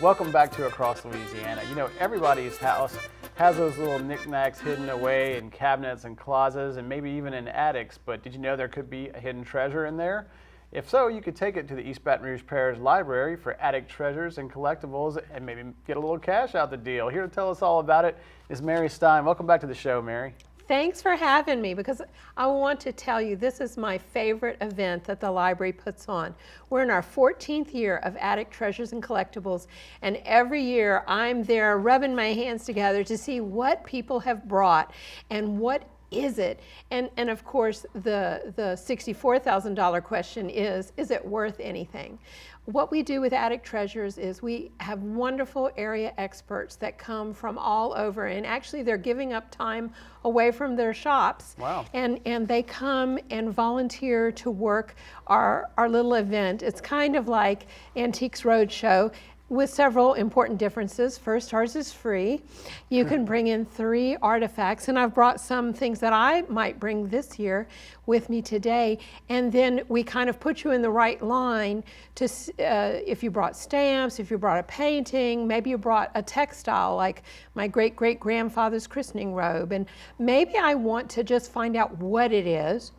Welcome back to Across Louisiana. You know, everybody's house has those little knickknacks hidden away in cabinets and closets and maybe even in attics, but did you know there could be a hidden treasure in there? If so, you could take it to the East Baton Rouge Parish Library for attic treasures and collectibles and maybe get a little cash out the deal. Here to tell us all about it is Mary Stein. Welcome back to the show, Mary. Thanks for having me, because I want to tell you this is my favorite event that the library puts on. We're in our 14th year of Attic Treasures and Collectibles, and every year I'm there rubbing my hands together to see what people have brought and what is it. And of course the $64,000 question is it worth anything? What we do with Attic Treasures is we have wonderful area experts that come from all over, and actually they're giving up time away from their shops. Wow. And they come and volunteer to work our little event. It's kind of like Antiques Roadshow, with several important differences. First, ours is free. You can bring in 3 artifacts, and I've brought some things that I might bring this year with me today, and then we kind of put you in the right line to, if you brought stamps, if you brought a painting, maybe you brought a textile like my great-great-grandfather's christening robe, and maybe I want to just find out what it is.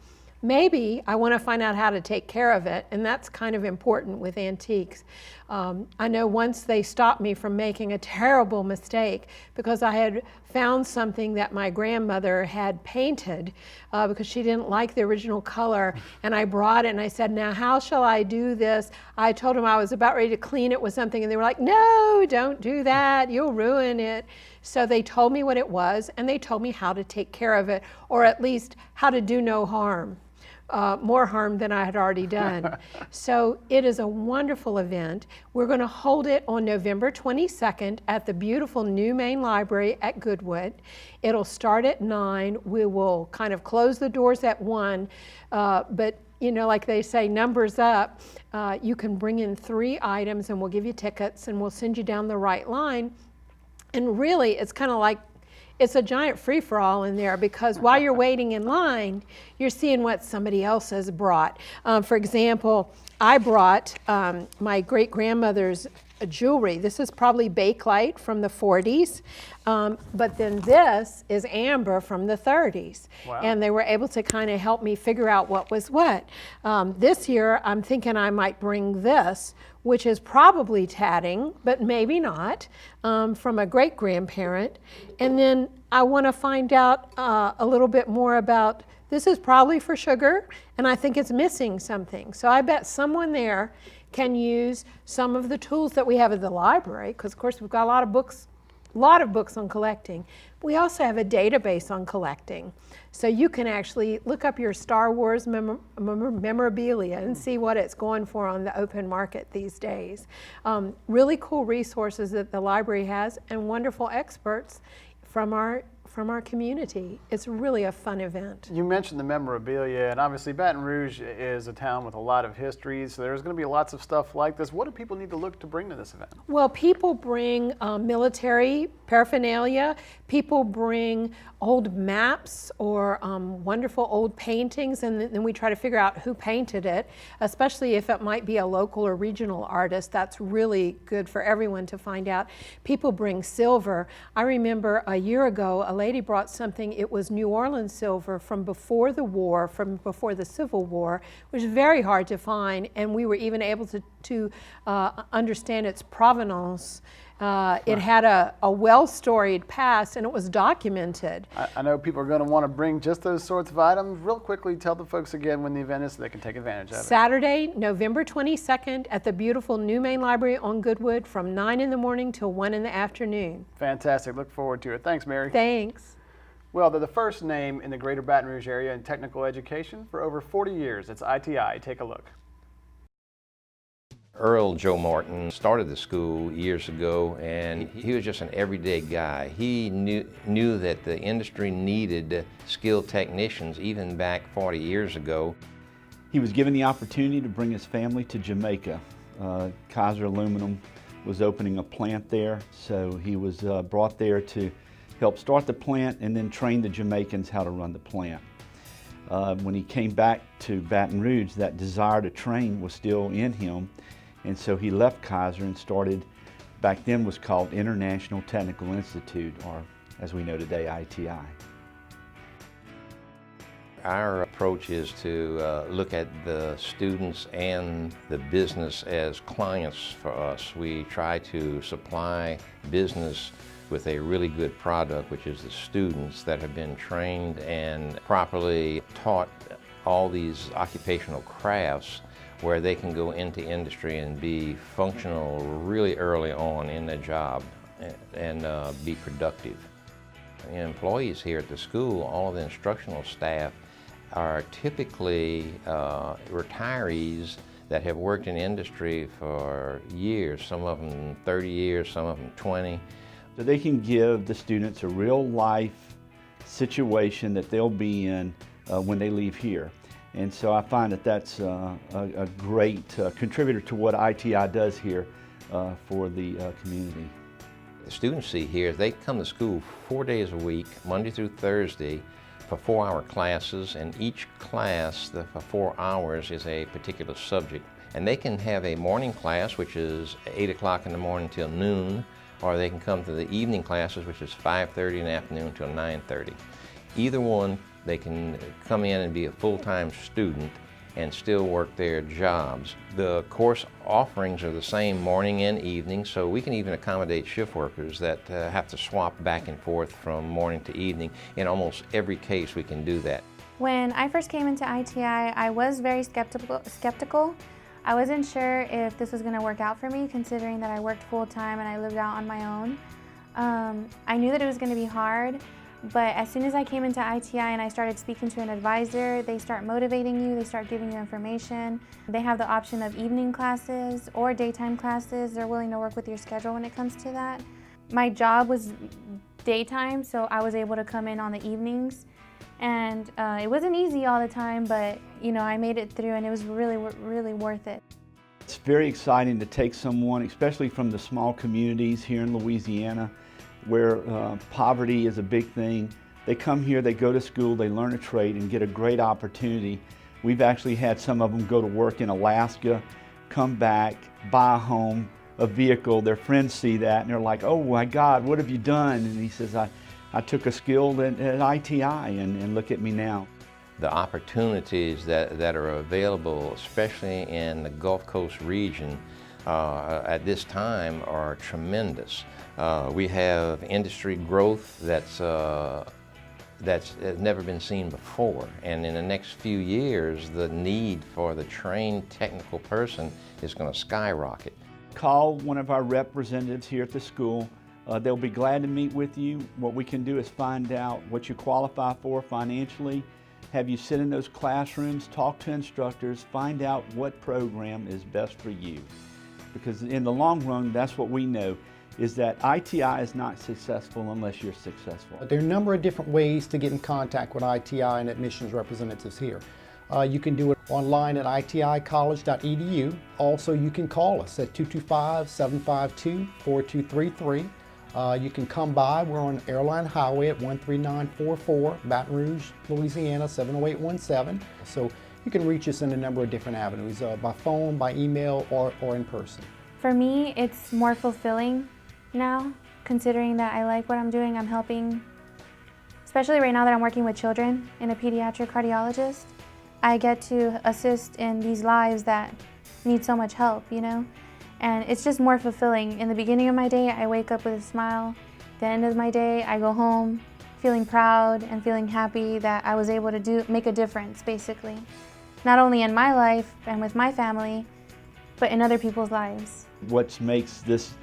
Maybe I want to find out how to take care of it, and that's kind of important with antiques. I know once they stopped me from making a terrible mistake because I had found something that my grandmother had painted because she didn't like the original color, and I brought it and I said, now how shall I do this? I told them I was about ready to clean it with something, and they were like, no, don't do that, you'll ruin it. So they told me what it was, and they told me how to take care of it, or at least how to do no harm. More harm than I had already done. So it is a wonderful event. We're going to hold it on November 22nd at the beautiful new main library at Goodwood. It'll start at 9. We will kind of close the doors at 1, but you know, like they say, numbers up. You can bring in 3 items and we'll give you tickets and we'll send you down the right line. And really, it's kind of like it's a giant free-for-all in there, because while you're waiting in line, you're seeing what somebody else has brought. For example, I brought my great-grandmother's jewelry. This is probably Bakelite from the 40s, but then this is amber from the 30s. Wow. And they were able to kind of help me figure out what was what. This year, I'm thinking I might bring this, which is probably tatting, but maybe not, from a great-grandparent. And then I want to find out a little bit more about, this is probably for sugar, and I think it's missing something. So I bet someone there can use some of the tools that we have at the library, because of course we've got a lot of books on collecting. We also have a database on collecting. So you can actually look up your Star Wars memorabilia and see what it's going for on the open market these days. Really cool resources that the library has, and wonderful experts from our community. It's really a fun event. You mentioned the memorabilia, and obviously Baton Rouge is a town with a lot of history, so there's going to be lots of stuff like this. What do people need to look to bring to this event? Well, people bring military paraphernalia. People bring old maps or wonderful old paintings, and then we try to figure out who painted it, especially if it might be a local or regional artist. That's really good for everyone to find out. People bring silver. I remember a year ago, a lady brought something. It was New Orleans silver from before the war, from before the Civil War, which was very hard to find, and we were even able to understand its provenance. It had a well-storied past, and it was documented. I know people are going to want to bring just those sorts of items. Real quickly, tell the folks again when the event is so they can take advantage of it. Saturday, November 22nd at the beautiful new main library on Goodwood from 9 in the morning till 1 in the afternoon. Fantastic. Look forward to it. Thanks, Mary. Thanks. Well, they're the first name in the greater Baton Rouge area in technical education for over 40 years. It's ITI. Take a look. Earl Joe Martin started the school years ago, and he was just an everyday guy. He knew that the industry needed skilled technicians even back 40 years ago. He was given the opportunity to bring his family to Jamaica. Kaiser Aluminum was opening a plant there, so he was brought there to help start the plant and then train the Jamaicans how to run the plant. When he came back to Baton Rouge, that desire to train was still in him, and so he left Kaiser and started back then was called International Technical Institute, or as we know today, ITI. Our approach is to look at the students and the business as clients for us. We try to supply business with a really good product, which is the students that have been trained and properly taught all these occupational crafts where they can go into industry and be functional really early on in their job and be productive. The employees here at the school, all of the instructional staff, are typically retirees that have worked in industry for years, some of them 30 years, some of them 20. So they can give the students a real life situation that they'll be in when they leave here. And so I find that that's a great contributor to what ITI does here for the community. The students see here, they come to school 4 days a week, Monday through Thursday, for 4-hour classes, and each class for 4 hours is a particular subject. And they can have a morning class, which is 8 o'clock in the morning till noon, or they can come to the evening classes, which is 5:30 in the afternoon till 9:30. Either one, they can come in and be a full-time student and still work their jobs. The course offerings are the same morning and evening, so we can even accommodate shift workers that have to swap back and forth from morning to evening. In almost every case, we can do that. When I first came into ITI, I was very skeptical. I wasn't sure if this was going to work out for me, considering that I worked full-time and I lived out on my own. I knew that it was going to be hard. But as soon as I came into ITI and I started speaking to an advisor, they start motivating you, they start giving you information. They have the option of evening classes or daytime classes. They're willing to work with your schedule when it comes to that. My job was daytime, so I was able to come in on the evenings. And it wasn't easy all the time, but I made it through, and it was really, really worth it. It's very exciting to take someone, especially from the small communities here in Louisiana, where poverty is a big thing. They come here, they go to school, they learn a trade and get a great opportunity. We've actually had some of them go to work in Alaska, come back, buy a home, a vehicle. Their friends see that and they're like, oh my God, what have you done? And he says, I took a skill at ITI and look at me now. The opportunities that are available, especially in the Gulf Coast region, at this time are tremendous. We have industry growth that's never been seen before, and in the next few years the need for the trained technical person is going to skyrocket. Call one of our representatives here at the school. They'll be glad to meet with you. What we can do is find out what you qualify for financially, have you sit in those classrooms, talk to instructors, find out what program is best for you. Because in the long run, that's what we know, is that ITI is not successful unless you're successful. There are a number of different ways to get in contact with ITI and admissions representatives here. You can do it online at iticollege.edu. Also, you can call us at 225-752-4233. You can come by. We're on Airline Highway at 13944, Baton Rouge, Louisiana, 70817. So you can reach us in a number of different avenues, by phone, by email, or in person. For me, it's more fulfilling now, considering that I like what I'm doing. I'm helping, especially right now that I'm working with children and a pediatric cardiologist. I get to assist in these lives that need so much help, and it's just more fulfilling. In the beginning of my day, I wake up with a smile. At the end of my day, I go home feeling proud and feeling happy that I was able to make a difference, basically. Not only in my life and with my family, but in other people's lives. What makes this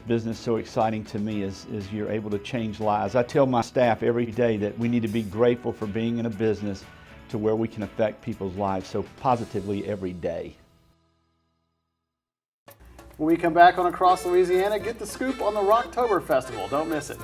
business so exciting to me is you're able to change lives. I tell my staff every day that we need to be grateful for being in a business to where we can affect people's lives so positively every day. When we come back on Across Louisiana, get the scoop on the Rocktober Festival. Don't miss it.